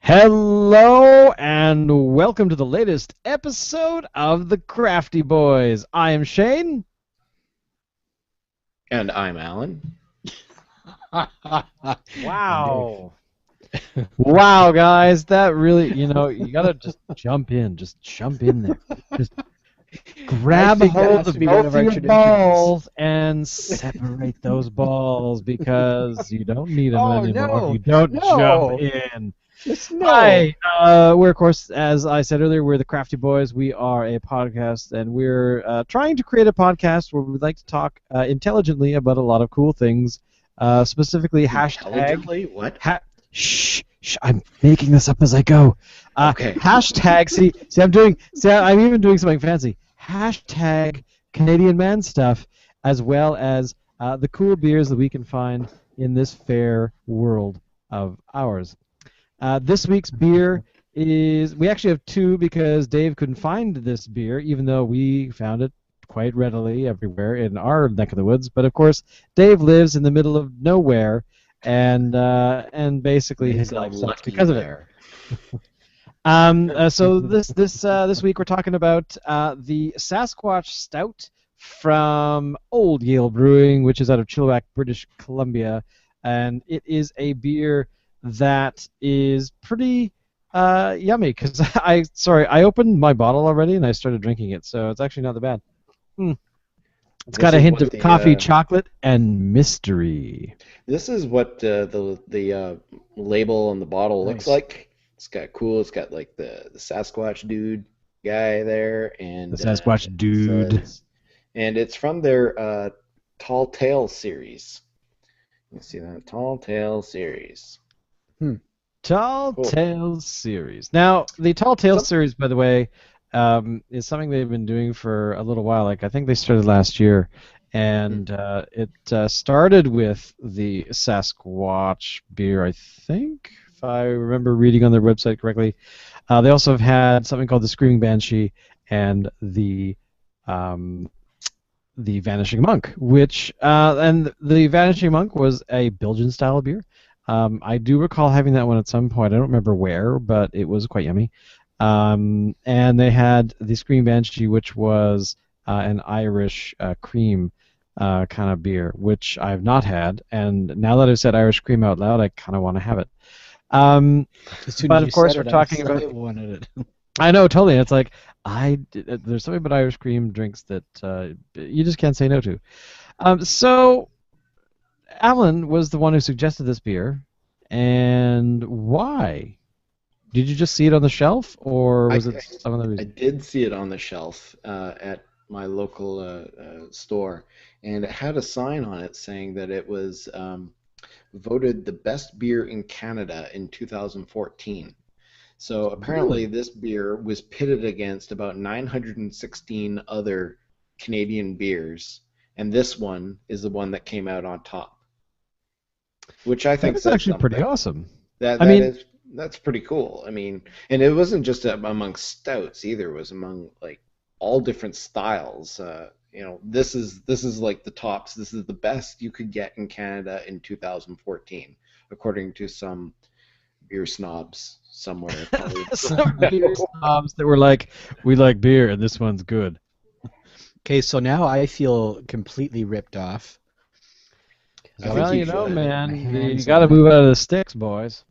Hello and welcome to the latest episode of the Crafty Boys. I am Shane. And I'm Alan. Wow. Wow, guys, that really, you gotta just jump in. Just jump in there. Just grab hold of both of your balls and separate those balls because you don't need them anymore if you don't jump in. Hi, we're, of course, as I said earlier, we're the Crafty Boys. We are a podcast, and we're trying to create a podcast where we'd like to talk intelligently about a lot of cool things, specifically Intelligently? What? Shh, I'm making this up as I go. Okay. Hashtag, I'm even doing something fancy. Hashtag Canadian man stuff, as well as the cool beers that we can find in this fair world of ours. This week's beer is, we actually have two because Dave couldn't find this beer, even though we found it quite readily everywhere in our neck of the woods. But of course, Dave lives in the middle of nowhere, and basically his life sucks because of it. So this week we're talking about the Sasquatch Stout from old Yale Brewing, which is out of Chilliwack, British Columbia, and it is a beer that is pretty yummy because I opened my bottle already and I started drinking it, so it's actually not that bad. It's got a hint of coffee, chocolate, and mystery. This is what the label on the bottle looks like. It's got like the Sasquatch dude guy there, and the Sasquatch dude, and it's from their Tall Tale series. You see that Tall Tale series. Tall Tales series. Now, the Tall Tales series, by the way, is something they've been doing for a little while. Like, I think they started last year, and it started with the Sasquatch beer, I think, if I remember reading on their website correctly. They also have had something called the Screaming Banshee and the Vanishing Monk, which and the Vanishing Monk was a Belgian style beer. I do recall having that one at some point. I don't remember where, but it was quite yummy. And they had the Scream Banshee, which was an Irish cream kind of beer, which I've not had. And now that I've said Irish cream out loud, I kind of want to have it. But of course, we're talking about. I wanted it. I know, totally. It's like there's something about Irish cream drinks that you just can't say no to. So Alan was the one who suggested this beer, and why? Did you just see it on the shelf, or was it some other reason? I did see it on the shelf at my local store, and it had a sign on it saying that it was voted the best beer in Canada in 2014. So apparently this beer was pitted against about 916 other Canadian beers, and this one is the one that came out on top. Which I think is actually pretty awesome. That's pretty cool. I mean, and it wasn't just among stouts either. It was among like all different styles. This is like the tops. This is the best you could get in Canada in 2014, according to some beer snobs somewhere. Some beer snobs that were like, we like beer and this one's good. Okay, so now I feel completely ripped off. Well, man, you got to move out of the sticks, boys.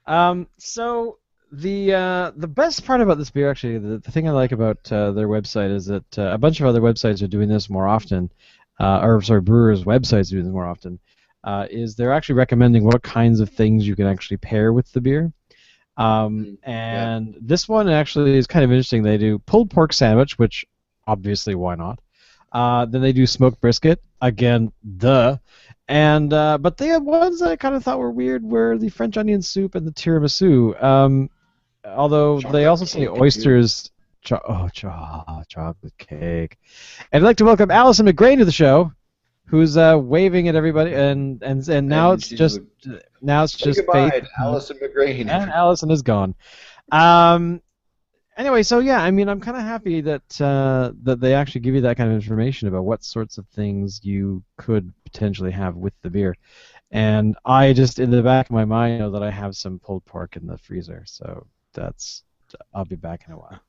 So the best part about this beer, actually, the thing I like about their website is that a bunch of other websites are doing this more often, brewers' websites do this more often, is they're actually recommending what kinds of things you can actually pair with the beer. And this one actually is kind of interesting. They do pulled pork sandwich, which obviously why not? Then they do smoked brisket, again, duh. And but they had ones that I kind of thought were weird, were the French onion soup and the tiramisu. Although they also say oysters, chocolate cake. And I'd like to welcome Alison McGrain to the show, who's waving at everybody, and now it's just goodbye, Faith. Alison McGrain. And Alison is gone. Anyway, so yeah, I mean, I'm kind of happy that that they actually give you that kind of information about what sorts of things you could potentially have with the beer. And I just, in the back of my mind, know that I have some pulled pork in the freezer, so I'll be back in a while.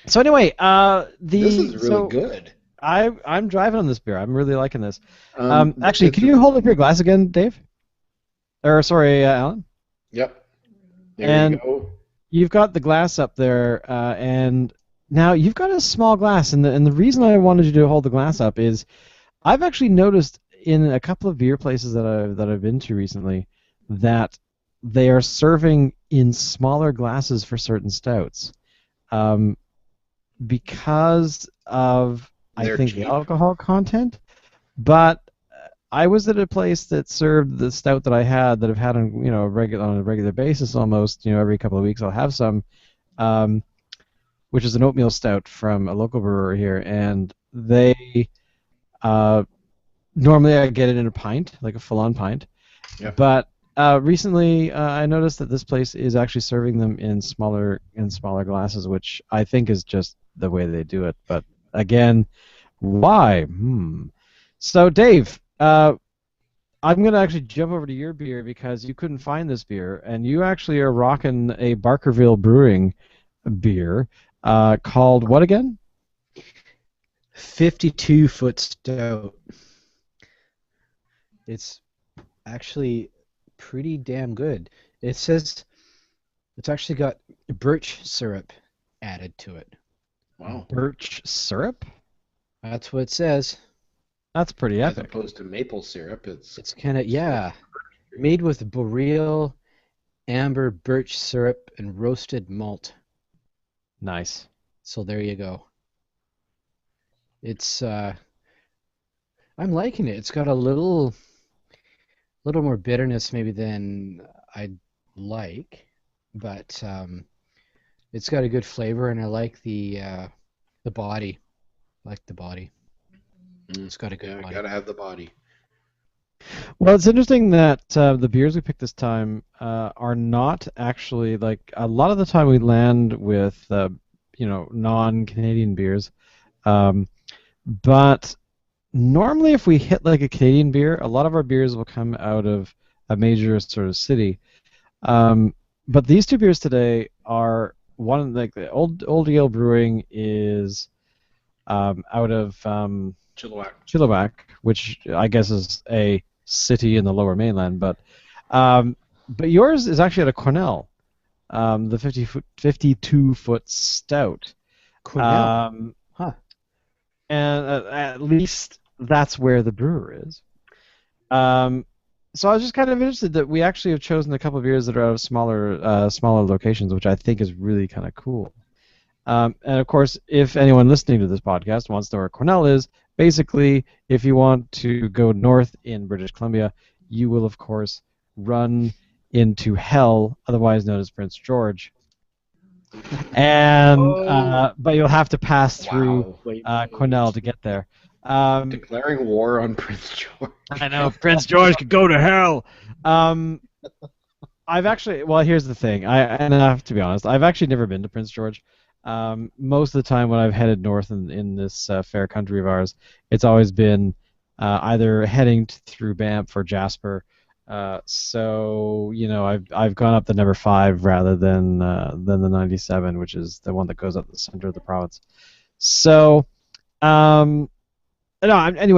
So anyway, This is really good. I'm driving on this beer. I'm really liking this. Um, Actually, can you hold up your glass again, Dave? Or sorry, Alan. Yep. There And you go. you've got the glass up there, and now you've got a small glass, and the reason I wanted you to hold the glass up is I've actually noticed in a couple of beer places that I've been to recently that they are serving in smaller glasses for certain stouts, because of I think the alcohol content. But I was at a place that served the stout that I had that I've had on on a regular basis almost every couple of weeks I'll have some, which is an oatmeal stout from a local brewer here, and they normally I get it in a pint, like a full-on pint. Yep. But recently I noticed that this place is actually serving them in smaller glasses, which I think is just the way they do it. But again, why? So Dave, I'm going to actually jump over to your beer because you couldn't find this beer, and you actually are rocking a Barkerville Brewing beer called what again? 52-foot stout. It's actually pretty damn good. It says it's actually got birch syrup added to it. Wow. Birch syrup? That's what it says. That's pretty epic. As opposed to maple syrup, it's kind of, yeah, made with boreal, amber, birch syrup, and roasted malt. Nice. So there you go. It's I'm liking it. It's got a little more bitterness maybe than I'd like, but it's got a good flavor, and I like the body. I like the body. It's got a good body. Gotta have the body. Well, it's interesting that the beers we picked this time are not actually, like, a lot of the time we land with non-Canadian beers, but normally if we hit like a Canadian beer, a lot of our beers will come out of a major sort of city. But these two beers today are one, like the old Yale Brewing is out of Chilliwack, which I guess is a city in the Lower Mainland, but yours is actually out of Cornell, the 52-foot stout. Cornell, huh? And at least that's where the brewer is. So I was just kind of interested that we actually have chosen a couple of beers that are out of smaller locations, which I think is really kind of cool. And of course, if anyone listening to this podcast wants to know where Cornell is, basically, if you want to go north in British Columbia, you will of course run into hell, otherwise known as Prince George. And but you'll have to pass through Cornell to get there. Declaring war on Prince George. I know, Prince George could go to hell. I've actually, well, here's the thing. And I have to be honest, I've actually never been to Prince George. Most of the time when I've headed north in this fair country of ours, it's always been either heading through Banff or Jasper. So I've gone up the number 5 rather than the 97, which is the one that goes up the center of the province. So anyway,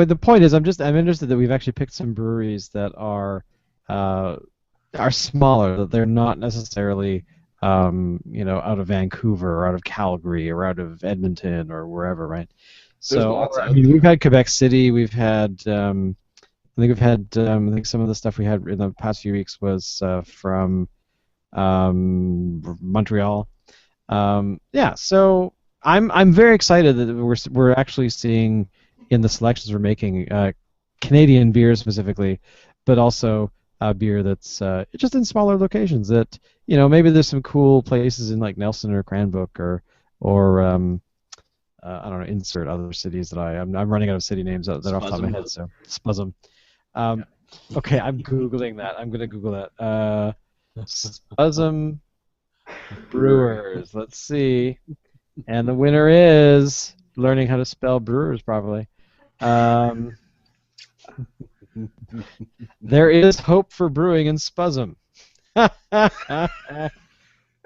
the point is I'm interested that we've actually picked some breweries that are smaller, that they're not necessarily out of Vancouver or out of Calgary or out of Edmonton or wherever, right? So I mean, we've had Quebec City, we've had I think some of the stuff we had in the past few weeks was from Montreal. So I'm very excited that we're actually seeing in the selections we're making Canadian beer specifically, but also beer that's just in smaller locations. That maybe there's some cool places in like Nelson or Cranbrook or I don't know, insert other cities that I'm running out of city names that are off the top of my head. So Spuzum. Okay, I'm googling that. I'm gonna Google that. Spuzum Brewers. Let's see. And the winner is learning how to spell brewers properly. There is hope for brewing in Spuzum.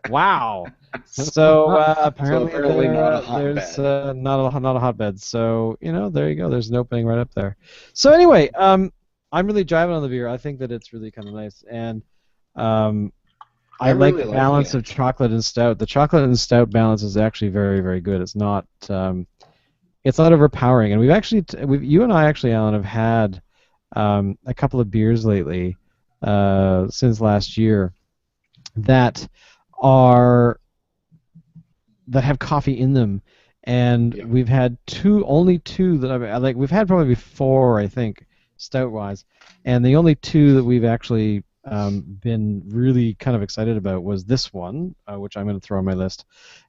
Wow. So apparently not a hotbed. there's not a hotbed. So there you go. There's an opening right up there. So anyway, I'm really driving on the beer. I think that it's really kind of nice, and I like really the like balance it. of chocolate and stout. The chocolate and stout balance is actually very, very good. It's not overpowering, and you and I actually, Alan, have had a couple of beers lately since last year that are that have coffee in them, and Yeah. we've had only two that I like. We've had probably four, I think, stout wise, and the only two that we've actually been really kind of excited about was this one, which I'm going to throw on my list,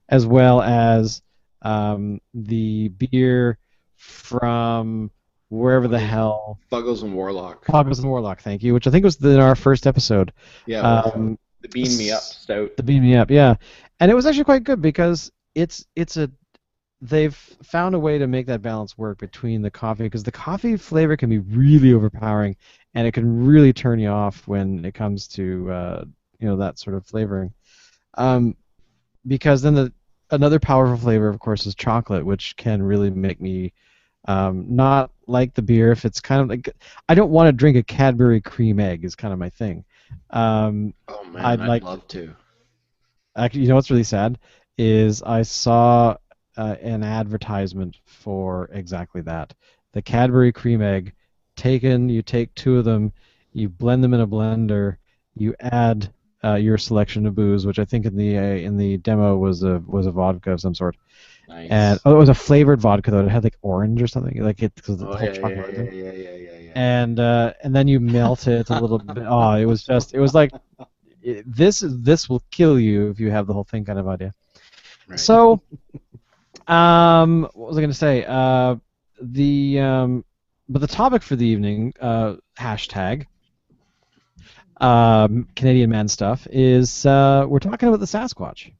as well as the beer from wherever the hell. Buggles and Warlock. Buggles and Warlock, thank you, which I think was in our first episode. Yeah, the Bean Me Up Stout. The Bean Me Up, yeah. And it was actually quite good because they've found a way to make that balance work between the coffee, because the coffee flavor can be really overpowering, and it can really turn you off when it comes to that sort of flavoring. Because then another powerful flavor, of course, is chocolate, which can really make me not like the beer if it's kind of like, I don't want to drink a Cadbury cream egg is kind of my thing. Oh man, I'd love to. Actually, you know what's really sad is I saw an advertisement for exactly that. The Cadbury cream egg, you take two of them, you blend them in a blender, you add your selection of booze, which I think in the demo was a vodka of some sort. Nice. And it was a flavored vodka though. It had like orange or something, like it because the whole chocolate. Yeah. And then you melt it a little bit. Oh, it was like this will kill you if you have the whole thing kind of idea. Right. So, what was I going to say? But the topic for the evening, hashtag Canadian man stuff, is we're talking about the Sasquatch.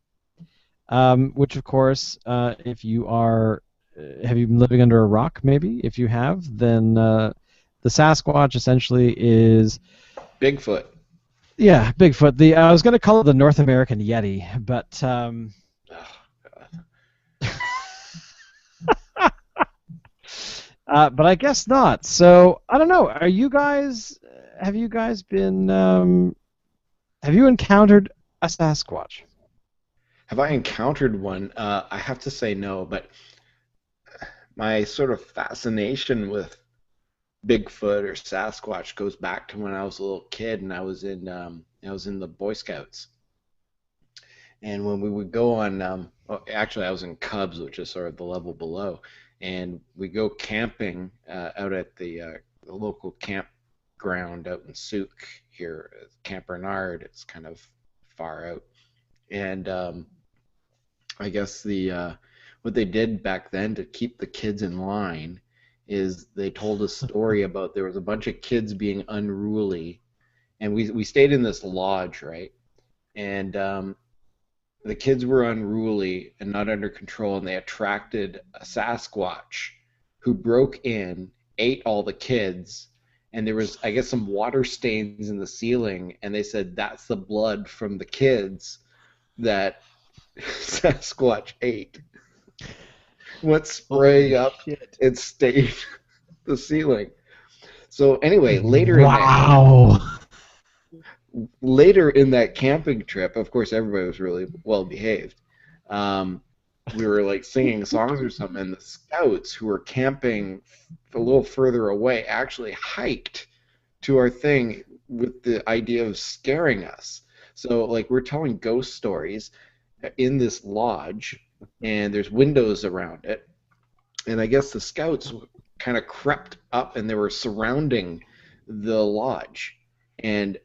Which, of course, if you are, have you been living under a rock? Maybe if you have, then the Sasquatch essentially is Bigfoot. Yeah, Bigfoot. I was going to call it the North American Yeti, but but I guess not. So I don't know. Have you guys been? Have you encountered a Sasquatch? Have I encountered one? I have to say no, but my sort of fascination with Bigfoot or Sasquatch goes back to when I was a little kid and I was in the Boy Scouts. And when we would go on, actually I was in Cubs, which is sort of the level below, and we go camping out at the local campground out in Souk here, Camp Bernard. It's kind of far out, and I guess what they did back then to keep the kids in line is they told a story about there was a bunch of kids being unruly, and we stayed in this lodge, right? And the kids were unruly and not under control, and they attracted a Sasquatch who broke in, ate all the kids, and there was, I guess, some water stains in the ceiling, and they said that's the blood from the kids that Sasquatch ate. Went spraying up and stained the ceiling. So anyway, later in that camping trip, of course, everybody was really well behaved. We were like singing songs or something, and the scouts who were camping a little further away actually hiked to our thing with the idea of scaring us. So like we're telling ghost stories in this lodge, and there's windows around it, and I guess the scouts kind of crept up and they were surrounding the lodge, and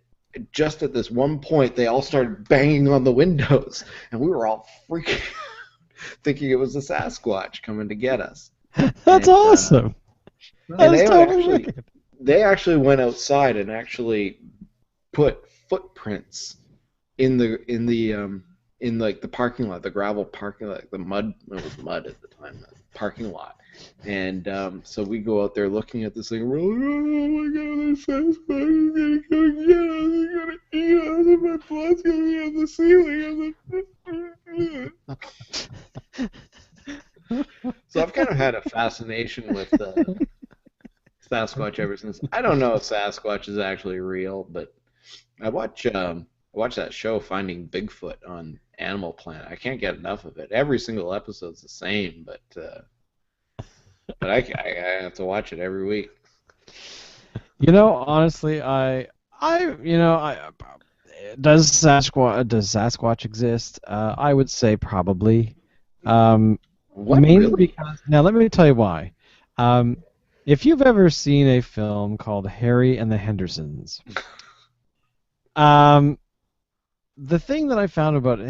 just at this one point they all started banging on the windows, and we were all freaking out, thinking it was a Sasquatch coming to get us. That's awesome. They actually went outside and actually put footprints in like the parking lot, the gravel parking lot, the mud. It was mud at the time, the parking lot, And so we go out there looking at this thing. We're like, oh my God, there's Sasquatch is gonna come get us. He's gonna eat us, and my blood's gonna be on the ceiling. So I've kind of had a fascination with Sasquatch ever since. I don't know if Sasquatch is actually real, but I watch that show Finding Bigfoot on Animal Planet. I can't get enough of it. Every single episode's the same, but I have to watch it every week. You know, honestly, does Sasquatch exist? I would say probably. What, Mainly really? because now let me tell you why. If you've ever seen a film called Harry and the Hendersons, the thing that I found about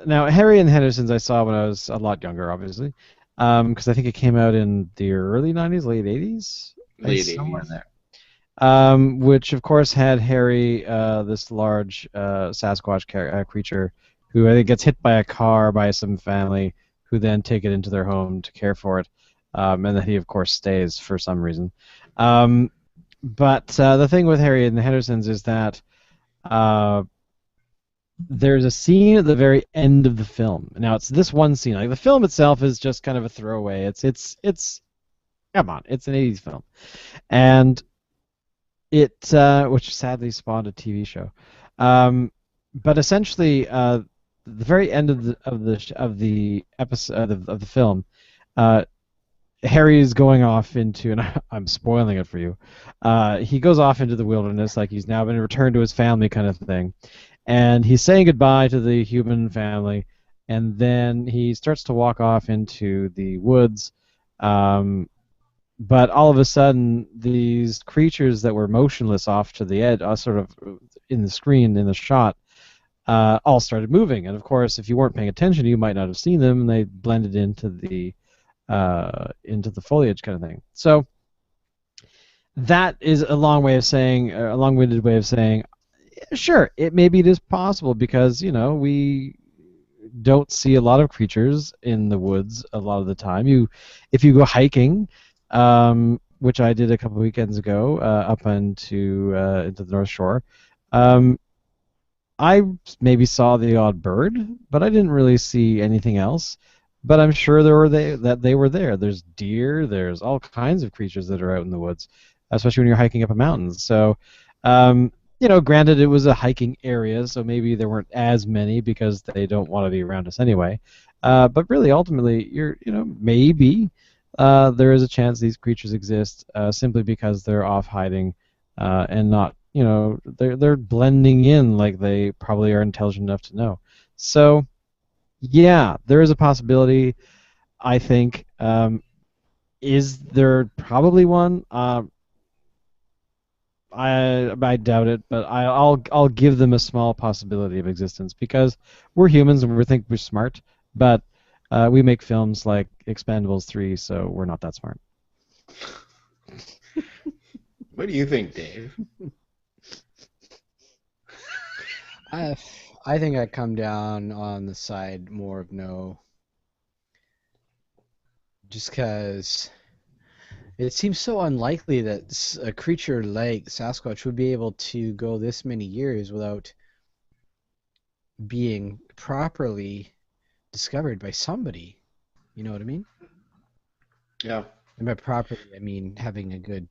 now Harry and the Hendersons I saw when I was a lot younger, obviously, because I think it came out in the early '90s, late '80s, Late somewhere in 80s. there. Which of course had Harry, this large Sasquatch creature, who I think gets hit by a car by some family, who then take it into their home to care for it, and then he of course stays for some reason. But the thing with Harry and the Hendersons is that there's a scene at the very end of the film. Now it's this one scene. Like the film itself is just kind of a throwaway. It's come on, it's an '80s film, and it which sadly spawned a TV show. But essentially, the very end of the episode of the film, Harry is going off into, and I'm spoiling it for you. He goes off into the wilderness, like he's now been returned to his family, kind of thing, and he's saying goodbye to the human family, and then he starts to walk off into the woods. But all of a sudden, these creatures that were motionless off to the edge, sort of in the screen, in the shot, all started moving. And of course, if you weren't paying attention, you might not have seen them, and they blended into the foliage, kind of thing. So that is a long-winded way of saying, sure, maybe it is possible because we don't see a lot of creatures in the woods a lot of the time. If you go hiking, which I did a couple of weekends ago, up into the North Shore. I maybe saw the odd bird, but I didn't really see anything else. But I'm sure they were there. There's deer. There's all kinds of creatures that are out in the woods, especially when you're hiking up a mountain. So, granted it was a hiking area, so maybe there weren't as many because they don't want to be around us anyway. But really, ultimately, maybe there is a chance these creatures exist simply because they're off hiding and not, they're blending in like they probably are intelligent enough to know. So, yeah, there is a possibility, I think. Is there probably one? I doubt it, but I'll give them a small possibility of existence because we're humans and we think we're smart, but we make films like Expendables 3, so we're not that smart. What do you think, Dave? I think I come down on the side more of no. Just because it seems so unlikely that a creature like Sasquatch would be able to go this many years without being properly discovered by somebody. You know what I mean? Yeah. And by properly, I mean having a good,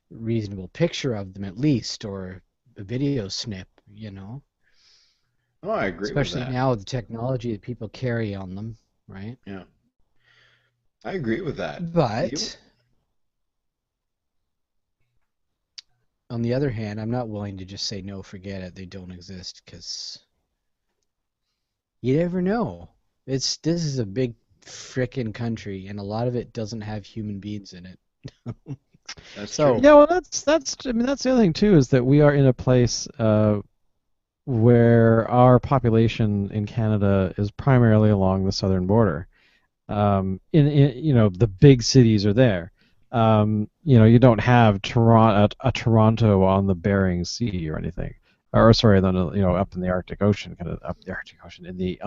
reasonable picture of them at least, or a video snip, Oh, I agree Especially with that. now with the technology that people carry on them, right? Yeah. I agree with that. But on the other hand, I'm not willing to just say no, forget it, they don't exist, because you never know. This is a big frickin' country, and a lot of it doesn't have human beings in it. That's So- true. Yeah, well, that's the other thing too, is that we are in a place where our population in Canada is primarily along the southern border. In the big cities are there. You don't have Toronto on the Bering Sea or anything, or sorry, up in the Arctic Ocean, kind of up the Arctic Ocean in the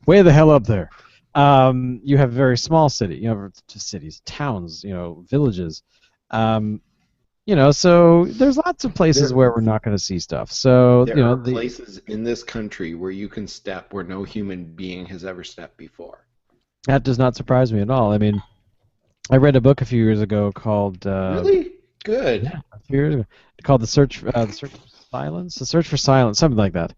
way the hell up there. you have very small cities, towns, villages. So there's lots of places There, where we're not going to see stuff. So, there are places in this country where you can step where no human being has ever stepped before. that does not surprise me at all. I mean, I read a book a few years ago called Really? Good. yeah, a few years ago, called the Search for Silence, The Search for Silence, something like that.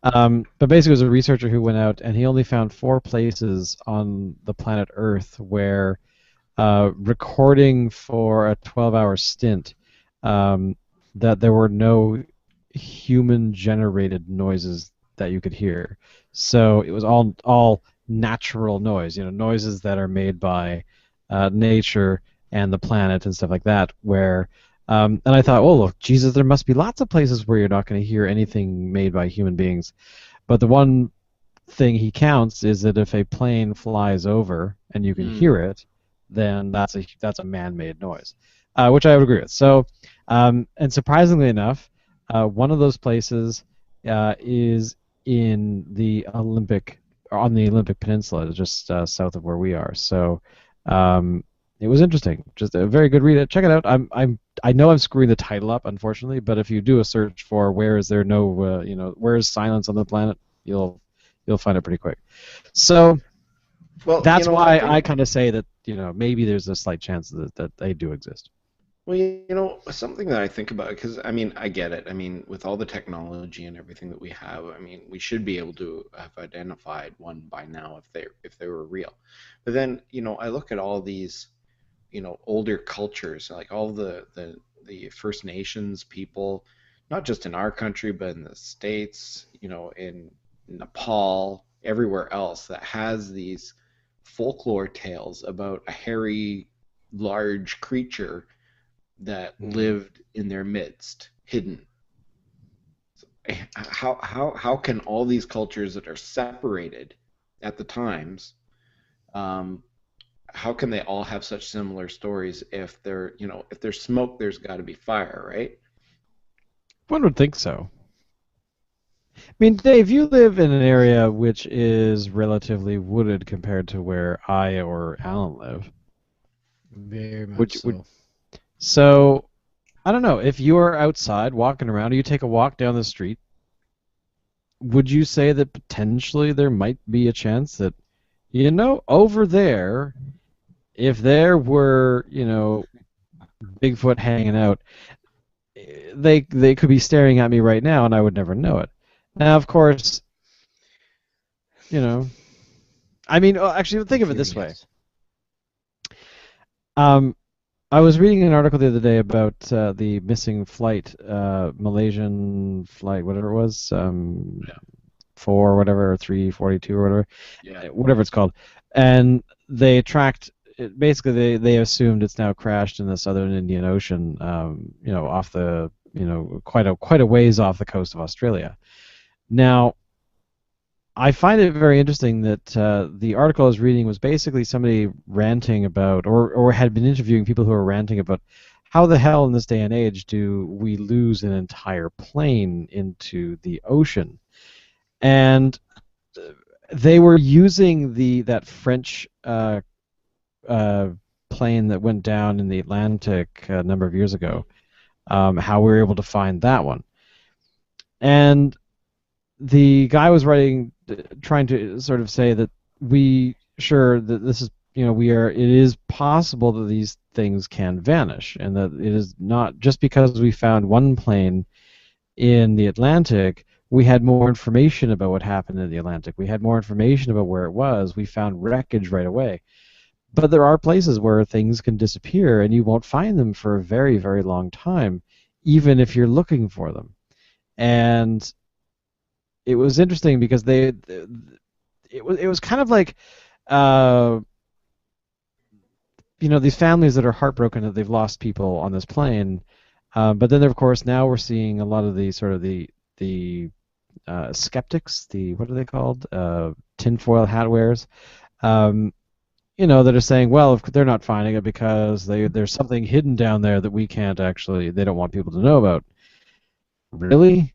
But basically, it was a researcher who went out and he only found 4 places on the planet Earth where recording for a 12-hour stint that there were no human-generated noises that you could hear. So it was all natural noise, noises that are made by nature and the planet and stuff like that. And I thought, oh look, Jesus, there must be lots of places where you're not going to hear anything made by human beings. But the one thing he counts is that if a plane flies over and you can hear it, then that's a man-made noise, which I would agree with. So, and surprisingly enough, one of those places is on the Olympic Peninsula, just south of where we are. So, it was interesting. Just a very good read. Check it out. I know I'm screwing the title up, unfortunately, but if you do a search for where is silence on the planet, you'll find it pretty quick. So. Well, that's why I kind of say that maybe there's a slight chance that they do exist. Well, something that I think about, because I mean, I get it. I mean, with all the technology and everything that we have, I mean, we should be able to have identified one by now if they were real. But then, I look at all these, older cultures, like all the First Nations people, not just in our country, but in the States, in Nepal, everywhere else that has these folklore tales about a hairy, large creature that lived in their midst, hidden. How can all these cultures that are separated at the times, how can they all have such similar stories? If there's smoke, there's got to be fire, right? One would think so. I mean, Dave, you live in an area which is relatively wooded compared to where I or Alan live. Very much so. So, I don't know, if you are outside walking around, or you take a walk down the street, would you say that potentially there might be a chance that, over there, if there were, Bigfoot hanging out, they could be staring at me right now and I would never know it. Now, of course, I mean, actually, think of it this way. I was reading an article the other day about the missing flight, Malaysian flight, whatever it was, 4 whatever, or 342 or whatever, whatever it's called, and they tracked. Basically, they assumed it's now crashed in the southern Indian Ocean, off the, quite a ways off the coast of Australia. Now, I find it very interesting that the article I was reading was basically somebody ranting about, or had been interviewing people who were ranting about, how the hell in this day and age do we lose an entire plane into the ocean? And they were using that French plane that went down in the Atlantic a number of years ago, how we were able to find that one. And the guy was trying to sort of say that this is, it is possible that these things can vanish, and that it is not just because we found one plane in the Atlantic, we had more information about what happened in the Atlantic. We had more information about where it was. We found wreckage right away. But there are places where things can disappear and you won't find them for a very, very long time, even if you're looking for them. And it was interesting because it was kind of like, these families that are heartbroken that they've lost people on this plane, but then of course now we're seeing a lot of the sort of the skeptics, what are they called, tinfoil hat wearers, that are saying, well, if they're not finding it because there's something hidden down there that we can't they don't want people to know about. Really?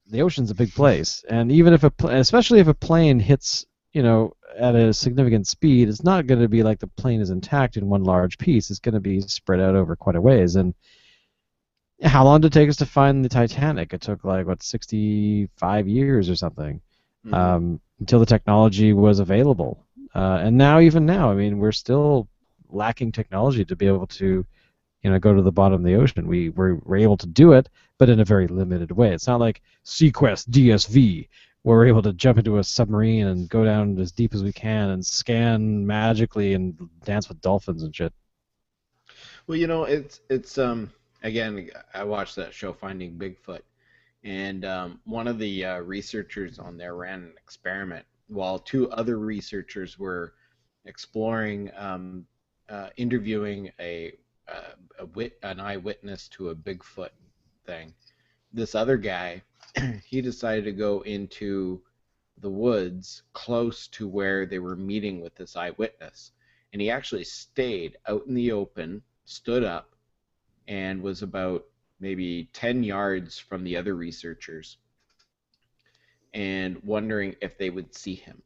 The ocean's a big place, and even especially if a plane hits at a significant speed, it's not going to be like the plane is intact in one large piece. It's going to be spread out over quite a ways. And how long did it take us to find the Titanic? It took 65 years or something, until the technology was available. And even now, I mean, we're still lacking technology to be able to, go to the bottom of the ocean. We're able to do it, but in a very limited way. It's not like Sequest DSV, where we're able to jump into a submarine and go down as deep as we can and scan magically and dance with dolphins and shit. Well, it's again, I watched that show Finding Bigfoot, and one of the researchers on there ran an experiment while two other researchers were exploring, interviewing an eyewitness to a Bigfoot thing. This other guy, he decided to go into the woods close to where they were meeting with this eyewitness, and he actually stayed out in the open, stood up, and was about maybe 10 yards from the other researchers and wondering if they would see him.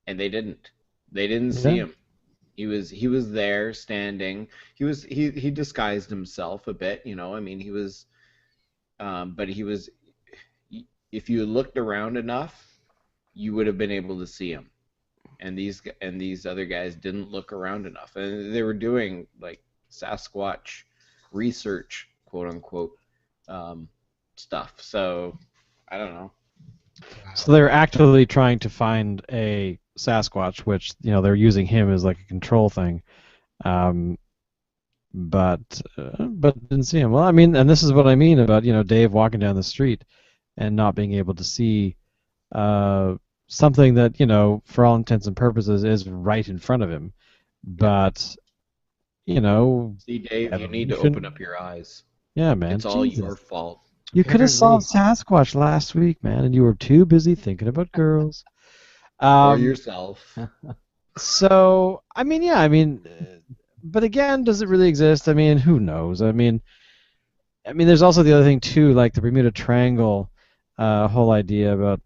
And they didn't. They didn't see him. He was there standing. He disguised himself a bit, I mean, he was but he was, if you looked around enough, you would have been able to see him. And these other guys didn't look around enough. And they were doing Sasquatch research, quote unquote, stuff. So I don't know. So they're actively trying to find a Sasquatch, which they're using him as a control thing, but didn't see him. Well, I mean, and this is what I mean about Dave walking down the street and not being able to see something that for all intents and purposes is right in front of him, but See, Dave, you need to open up your eyes. Yeah, man. It's all your fault. You could have solved Sasquatch last week, man, and you were too busy thinking about girls. Or yourself. So, I mean, but again, does it really exist? I mean, who knows? I mean, there's also the other thing too, like the Bermuda Triangle, whole idea about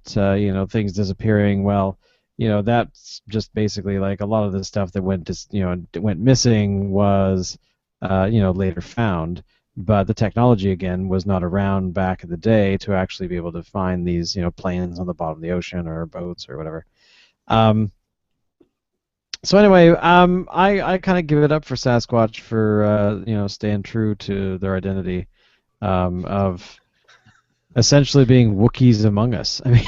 things disappearing. Well, that's just basically a lot of the stuff that went missing was later found. But the technology, again, was not around back in the day to actually be able to find these, planes on the bottom of the ocean or boats or whatever. So anyway, I kind of give it up for Sasquatch for, staying true to their identity of essentially being Wookiees among us. I mean,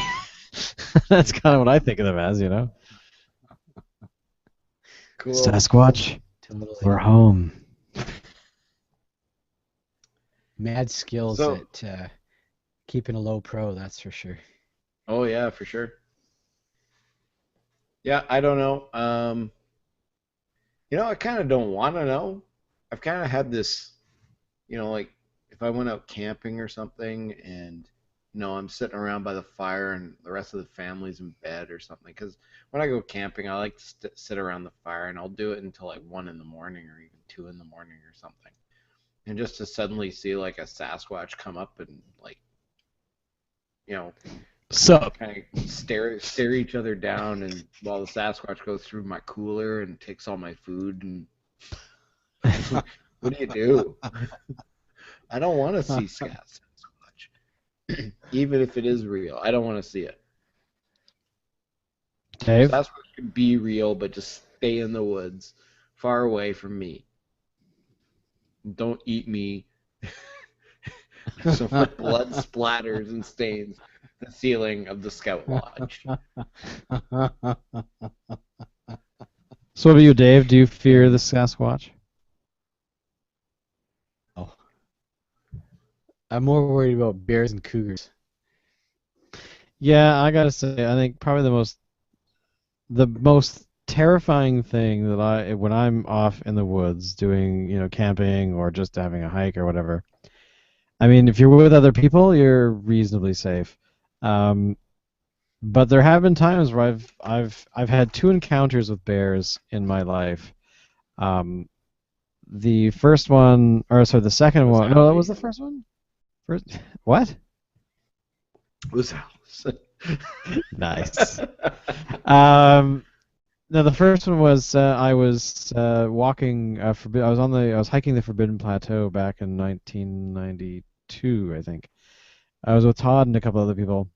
that's kind of what I think of them as, Cool. Sasquatch, totally. We're home. Mad skills at keeping a low pro, that's for sure. Oh yeah, for sure. Yeah, I don't know. I kind of don't want to know. I've kind of had this, if I went out camping or something and, I'm sitting around by the fire and the rest of the family's in bed or something. Because when I go camping, I like to sit around the fire, and I'll do it until 1 in the morning or even 2 in the morning or something. And just to suddenly see a Sasquatch come up and sup, kind of stare each other down, and while the Sasquatch goes through my cooler and takes all my food, and what do you do? I don't want to see Sasquatch so much, even if it is real. I don't want to see it. Dave? Sasquatch could be real, but just stay in the woods, far away from me. Don't eat me. So my blood splatters and stains the ceiling of the Scout Lodge. So what about you, Dave? Do you fear the Sasquatch? Oh. I'm more worried about bears and cougars. Yeah, I gotta say, I think probably the most terrifying thing that when I'm off in the woods doing, camping or just having a hike or whatever. I mean, if you're with other people, you're reasonably safe. But there have been times where I've had 2 encounters with bears in my life. The first one, the second one. No, that was the first one. What? Was Alice? Nice. No, the first one was I was walking. I was hiking the Forbidden Plateau back in 1992, I think. I was with Todd and a couple other people,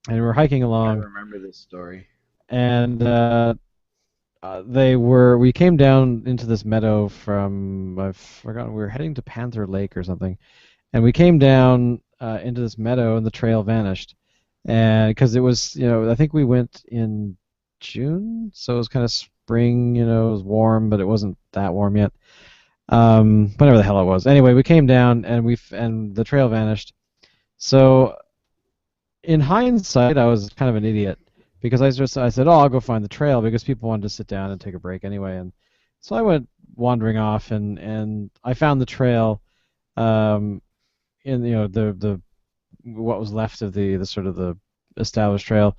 and we were hiking I along. remember this story. And we came down into this meadow from, I've forgotten, we were heading to Panther Lake or something, and we came down into this meadow and the trail vanished, and because it was, I think we went in June, so it was kind of spring, it was warm, but it wasn't that warm yet. Whatever the hell it was. Anyway, we came down and the trail vanished. So in hindsight, I was kind of an idiot because I said, "Oh, I'll go find the trail," because people wanted to sit down and take a break anyway, and so I went wandering off and I found the trail, um, in the what was left of the sort of the established trail,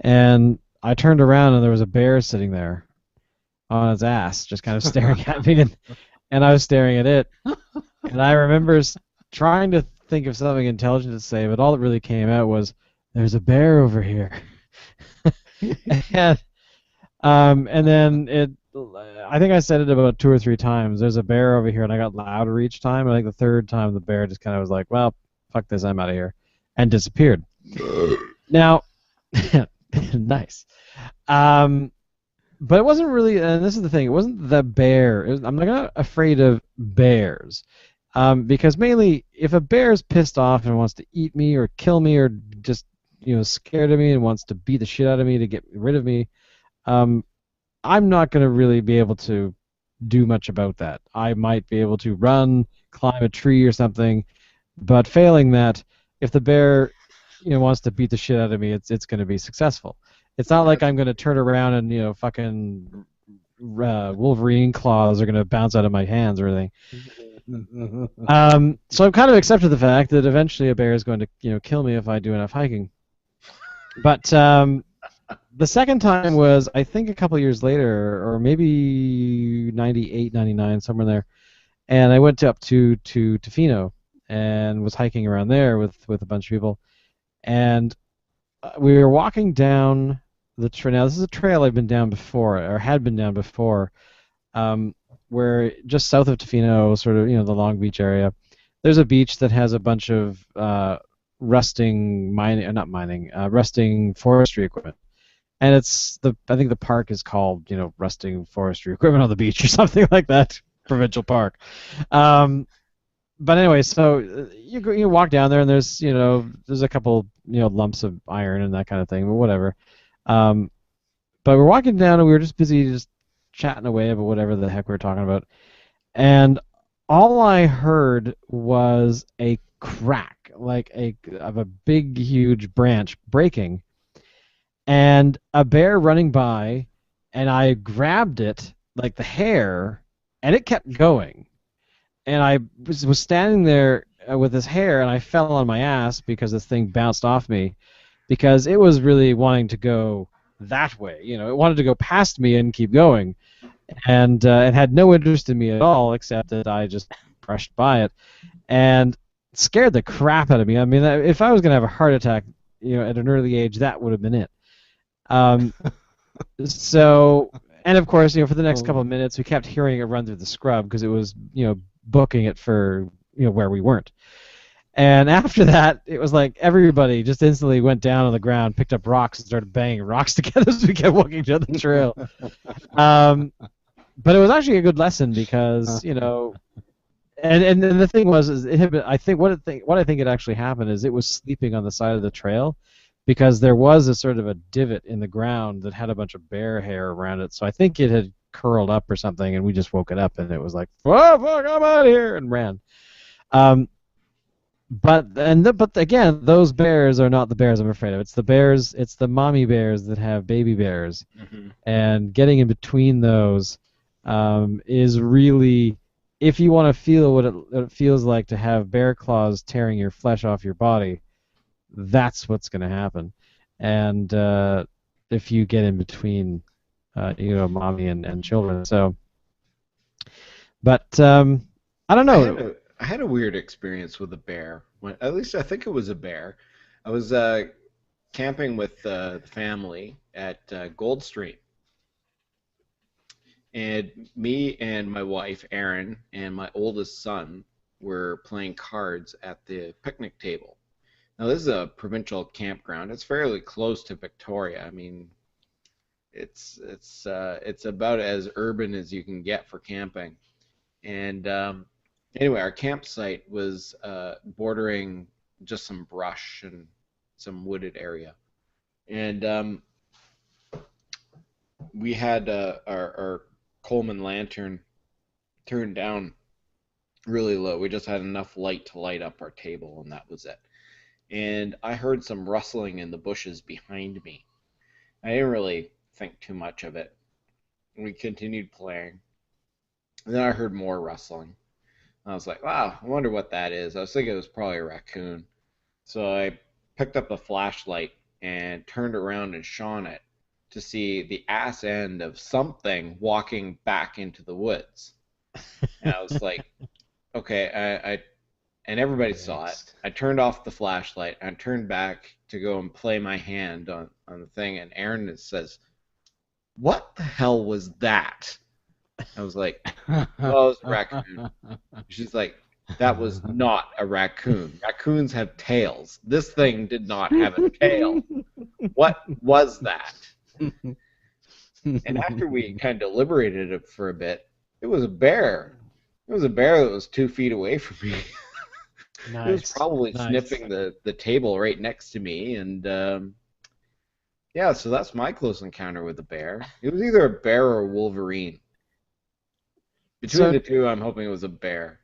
and I turned around and there was a bear sitting there on its ass, just kind of staring at me, and I was staring at it, and I remember trying to think of something intelligent to say, but all that really came out was, "There's a bear over here." and and then I think I said it about 2 or 3 times. "There's a bear over here," and I got louder each time. I think the third time the bear just kind of was like, "Well, fuck this, I'm out of here," and disappeared. Now, nice. But it wasn't really, and this is the thing, it wasn't the bear. I'm not afraid of bears. Because mainly, if a bear is pissed off and wants to eat me or kill me or just scared of me and wants to beat the shit out of me to get rid of me, I'm not going to really be able to do much about that. I might be able to run, climb a tree or something, but failing that, if the bear wants to beat the shit out of me, it's going to be successful. It's not like I'm going to turn around and fucking Wolverine claws are going to bounce out of my hands or anything. So I've kind of accepted the fact that eventually a bear is going to kill me if I do enough hiking. But the second time was, I think, a couple years later, or maybe 98, 99, somewhere there, and I went up to Tofino and was hiking around there with a bunch of people, and we were walking down the trail. Now, this is a trail I've been down before, or had been down before, where just south of Tofino, sort of, the Long Beach area, there's a beach that has a bunch of rusting forestry equipment. And I think the park is called, Rusting Forestry Equipment on the Beach or something like that, provincial park. But anyway, so you walk down there and there's a couple lumps of iron and that kind of thing, but whatever. But we're walking down and we were just busy just chatting away about whatever the heck we were talking about, and all I heard was a crack, like of a big, huge branch breaking, and a bear running by, and I grabbed it like the hair, and it kept going. And I was standing there with his hair, and I fell on my ass because this thing bounced off me, because it was really wanting to go that way. It wanted to go past me and keep going, and it had no interest in me at all, except that I just brushed by it, and it scared the crap out of me. I mean, if I was going to have a heart attack, at an early age, that would have been it. So, and of course, for the next couple of minutes, we kept hearing it run through the scrub because it was, booking it for, where we weren't. And after that, it was like everybody just instantly went down on the ground, picked up rocks, and started banging rocks together as we kept walking down the trail. But it was actually a good lesson because, and the thing was, is I think what I think it actually happened is it was sleeping on the side of the trail, because there was a sort of a divot in the ground that had a bunch of bear hair around it. So I think it had curled up or something, and we just woke it up, and it was like, "Oh fuck, I'm out of here," and ran. But again, those bears are not the bears I'm afraid of. It's the mommy bears that have baby bears, and getting in between those is really, if you want to feel what it feels like to have bear claws tearing your flesh off your body, that's what's going to happen. And if you get in between, mommy and children. So, but I don't know. I had a weird experience with a bear. At least I think it was a bear. I was camping with the family at Gold Stream. And me and my wife, Erin, and my oldest son were playing cards at the picnic table. Now, this is a provincial campground. It's fairly close to Victoria. I mean, it's about as urban as you can get for camping. And anyway, our campsite was bordering just some brush and some wooded area. And we had our Coleman lantern turned down really low. We just had enough light to light up our table, and that was it. And I heard some rustling in the bushes behind me. I didn't really think too much of it. We continued playing. And then I heard more rustling. I was like, wow, I wonder what that is. I was thinking it was probably a raccoon. So I picked up a flashlight and turned around and shone it to see the ass end of something walking back into the woods. And I was like, okay, and everybody saw it. I turned off the flashlight and turned back to go and play my hand on the thing, and Aaron says, what the hell was that? I was like, oh, it was a raccoon. She's like, that was not a raccoon. Raccoons have tails. This thing did not have a tail. What was that? And after we kind of deliberated it for a bit, it was a bear. It was a bear that was 2 feet away from me. Nice. It was probably sniffing the table right next to me, and yeah, so that's my close encounter with a bear. It was either a bear or a wolverine. Between the two, I'm hoping it was a bear.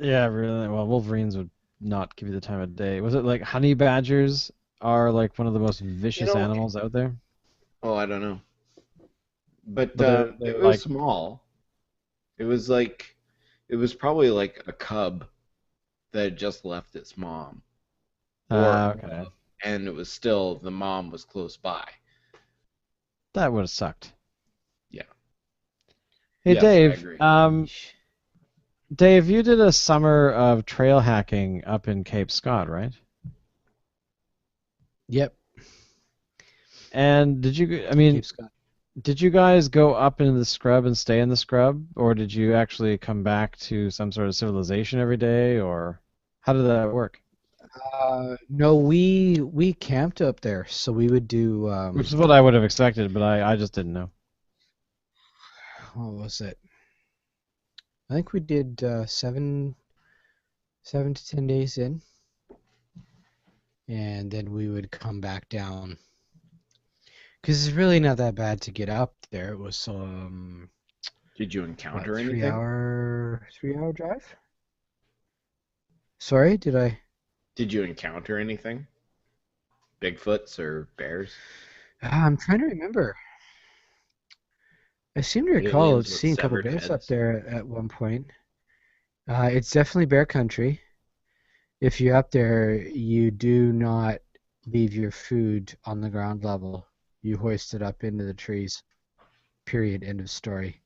Yeah, really. Well, wolverines would not give you the time of day. Was it like honey badgers are like one of the most vicious animals out there? Oh, I don't know. But it was small. It was probably like a cub that had just left its mom. Okay. And it was still, the mom was close by. That would have sucked. Yeah. Hey, Yes, Dave. Dave, you did a summer of trail hacking up in Cape Scott, right? Yep. And did you guys go up into the scrub and stay in the scrub, or did you actually come back to some sort of civilization every day, or how did that work? No, we camped up there, so we would do. Which is what I would have expected, but I just didn't know. What was it? I think we did 7 to 10 days in, and then we would come back down. Because it's really not that bad to get up there. It was Did you encounter anything? 3-hour drive. Sorry, did I? Did you encounter anything? Bigfoots or bears? I'm trying to remember. I seem to recall seeing a couple of bears up there at one point. It's definitely bear country. If you're up there, you do not leave your food on the ground level. You hoist it up into the trees. Period. End of story.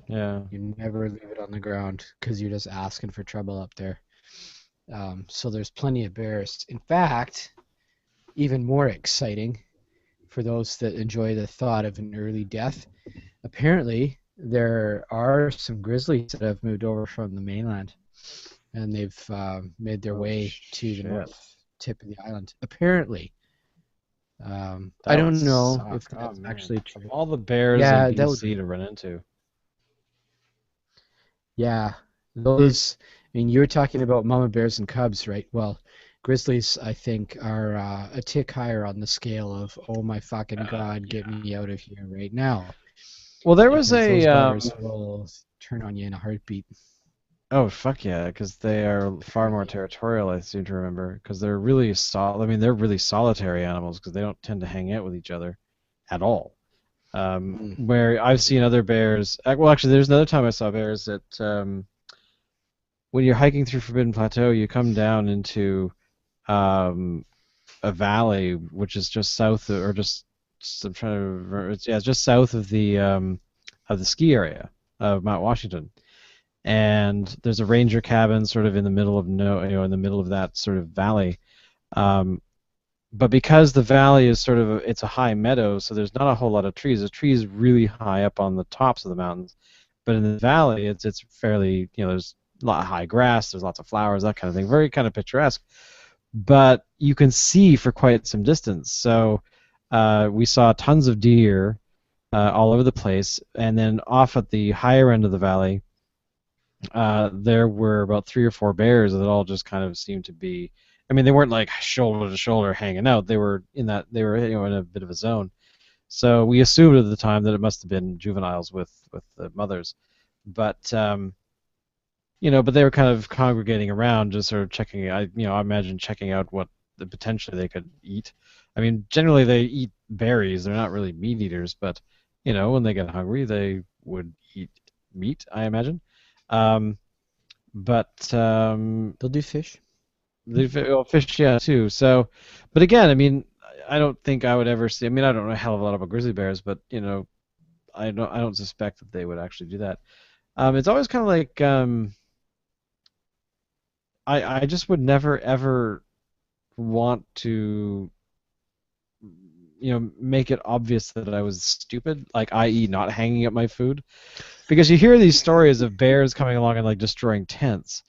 Yeah. You never leave it on the ground because you're just asking for trouble up there. So there's plenty of bears. In fact, even more exciting for those that enjoy the thought of an early death, apparently there are some grizzlies that have moved over from the mainland, and they've made their way to the north tip of the island. Apparently. I don't know if that's actually true. Of all the bears in BC to run into. Yeah, those. I mean, you're talking about mama bears and cubs, right? Well, grizzlies, I think, are a tick higher on the scale of, oh my fucking god, get me out of here right now. Well, there was those buggers will turn on you in a heartbeat. Oh, fuck yeah, because they are far more territorial, I seem to remember, because they're really they're really solitary animals because they don't tend to hang out with each other at all. Where I've seen other bears, well, actually, there's another time I saw bears that when you're hiking through Forbidden Plateau, you come down into a valley, which is just south of, or just I'm trying to remember, it's just south of the ski area of Mount Washington. And there's a ranger cabin sort of in the middle of in the middle of that sort of valley. but because the valley is sort of it's a high meadow, so there's not a whole lot of trees. There's trees really high up on the tops of the mountains, but in the valley it's fairly, there's a lot of high grass, there's lots of flowers, that kind of thing, very kind of picturesque. But you can see for quite some distance. So we saw tons of deer all over the place, and then off at the higher end of the valley, there were about 3 or 4 bears that all just kind of seemed to be. I mean, they weren't like shoulder to shoulder hanging out. They were in a bit of a zone. So we assumed at the time that it must have been juveniles with the mothers, but but they were kind of congregating around, just sort of checking. I imagine checking out what potentially they could eat. I mean, generally they eat berries. They're not really meat eaters, but when they get hungry, they would eat meat, I imagine. But they'll do fish. Fish, yeah, too. So, but again, I mean, I don't think I would ever see. I mean, I don't know a hell of a lot about grizzly bears, but I don't suspect that they would actually do that. It's always kind of like I just would never ever want to make it obvious that I was stupid, like i.e. not hanging up my food, because you hear these stories of bears coming along and like destroying tents.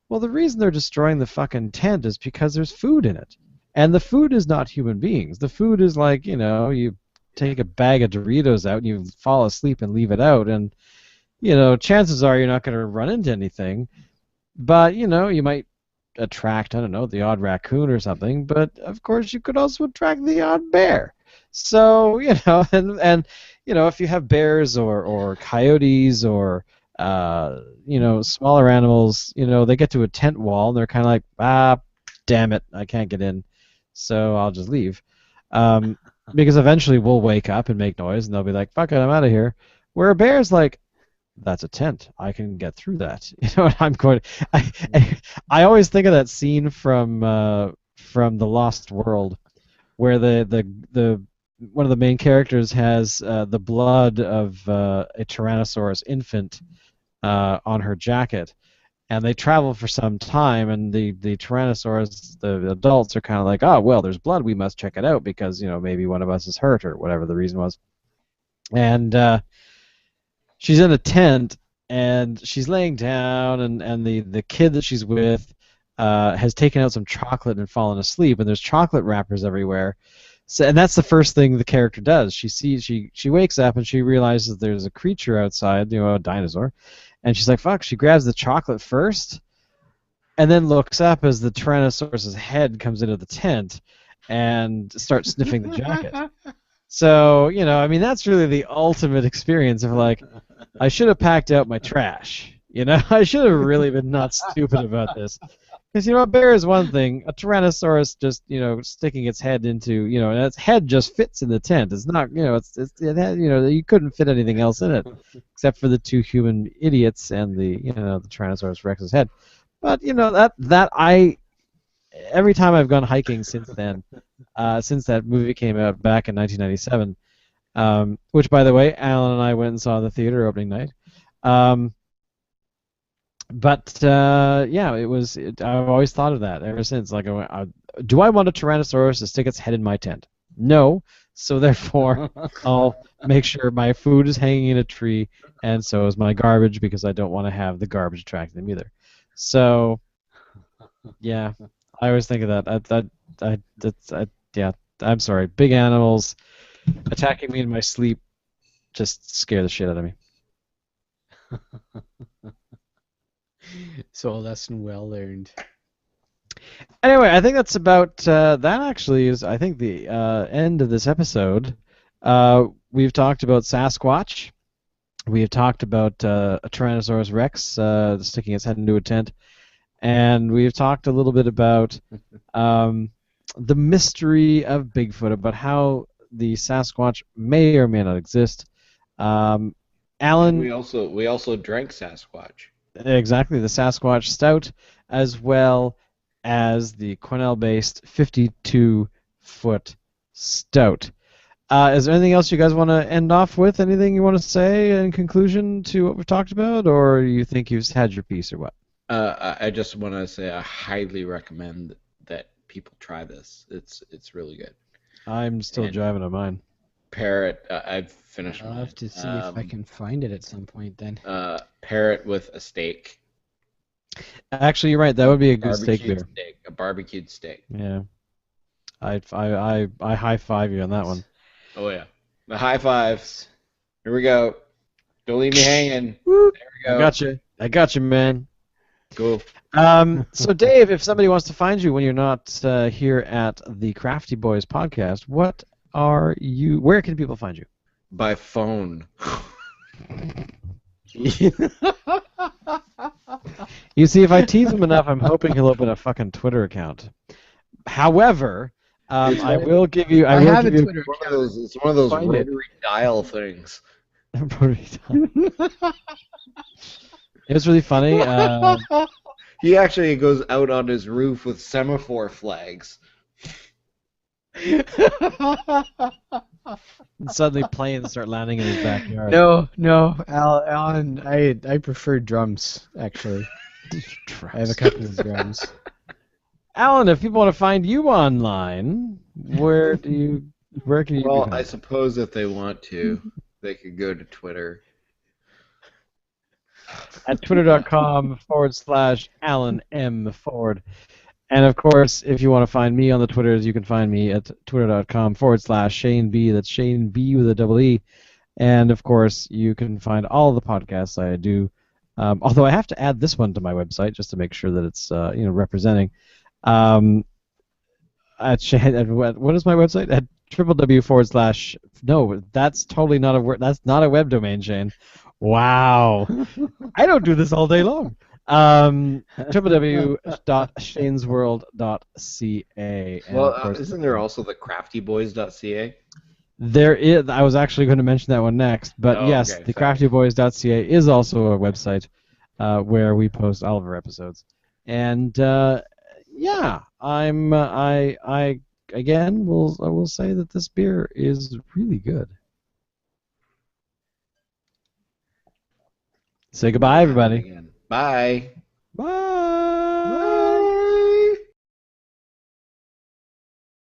Well, the reason they're destroying the fucking tent is because there's food in it, and the food is not human beings. The food is like, you take a bag of Doritos out and you fall asleep and leave it out, and chances are you're not going to run into anything, but you might attract, I don't know, the odd raccoon or something, but of course you could also attract the odd bear. So, and if you have bears or coyotes or smaller animals, they get to a tent wall and they're kind of like, damn it, I can't get in, so I'll just leave. Because eventually we'll wake up and make noise and they'll be like, fuck it, I'm out of here. Where a bear's like, that's a tent, I can get through that. I'm going. I always think of that scene from The Lost World, where the one of the main characters has the blood of a Tyrannosaurus infant on her jacket, and they travel for some time, and the Tyrannosaurus, the adults are kind of like, oh well, there's blood, we must check it out because maybe one of us is hurt or whatever the reason was, and she's in a tent and she's laying down, and the kid that she's with has taken out some chocolate and fallen asleep, and there's chocolate wrappers everywhere. So, and that's the first thing the character does. She wakes up and she realizes there's a creature outside, a dinosaur, and she's like, fuck, she grabs the chocolate first and then looks up as the Tyrannosaurus's head comes into the tent and starts sniffing the jacket. So, I mean, that's really the ultimate experience of like, I should have packed out my trash. I should have really been not stupid about this. Because, a bear is one thing. A Tyrannosaurus just, sticking its head into, and its head just fits in the tent. It's not, it had, you couldn't fit anything else in it except for the 2 human idiots and the Tyrannosaurus Rex's head. But, every time I've gone hiking since then, since that movie came out back in 1997, which, by the way, Alan and I went and saw in the theater opening night. I've always thought of that ever since. Like, do I want a Tyrannosaurus to stick its head in my tent? No. So therefore, I'll make sure my food is hanging in a tree, and so is my garbage, because I don't want to have the garbage attract them either. So, yeah, I always think of that. Yeah, I'm sorry. Big animals attacking me in my sleep just scare the shit out of me. So a lesson well learned. Anyway, I think that's about that. Actually, is I think the end of this episode. We've talked about Sasquatch. We have talked about a Tyrannosaurus Rex sticking its head into a tent, and we've talked a little bit about the mystery of Bigfoot, about how the Sasquatch may or may not exist. Alan, we also drank Sasquatch. Exactly, the Sasquatch Stout, as well as the Cornell-based 52-foot Stout. Is there anything else you guys want to end off with? Anything you want to say in conclusion to what we've talked about, or you think you've had your piece, or what? I just want to say I highly recommend that people try this. It's really good. I'm still And driving on mine. Parrot, I've finished I'll mine. have to see if I can find it at some point then. Parrot with a steak. Actually, you're right. That would be a good steak Barbecued beer. steak. A barbecued steak. Yeah. I high five you on that one. Oh yeah. The high fives. Here we go. Don't leave me hanging. Woo! There we go. I got you, man. Cool. So Dave, if somebody wants to find you when you're not here at the Crafty Boys podcast, where can people find you? By phone. You see, if I tease him enough, I'm hoping he'll open a fucking Twitter account. However, I will give you. I have a Twitter It's account. it's one of those Find it. rotary dial things. It was really funny. He actually goes out on his roof with semaphore flags. And suddenly planes start landing in his backyard. No, Alan, I prefer drums actually. I have a couple of drums. Alan, if people want to find you online, where can you be Well, found? I suppose if they want to, they could go to Twitter. At twitter.com/Alan M. Ford. And of course, if you want to find me on the Twitters, you can find me at twitter.com/Shane B. That's Shane B with a double E. And of course, you can find all the podcasts I do. Although I have to add this one to my website just to make sure that it's representing. What is my website? At www/ No, that's totally not a word. That's not a web domain, Shane. Wow. I don't do this all day long. www.shanesworld.ca. And Well, of course, isn't there also the craftyboys.ca? there is. I was actually going to mention that one next, but Oh, yes, okay, the fair. craftyboys.ca is also a website where we post all of our episodes. And yeah, I will say that this beer is really good. Say goodbye, everybody. Again. Bye.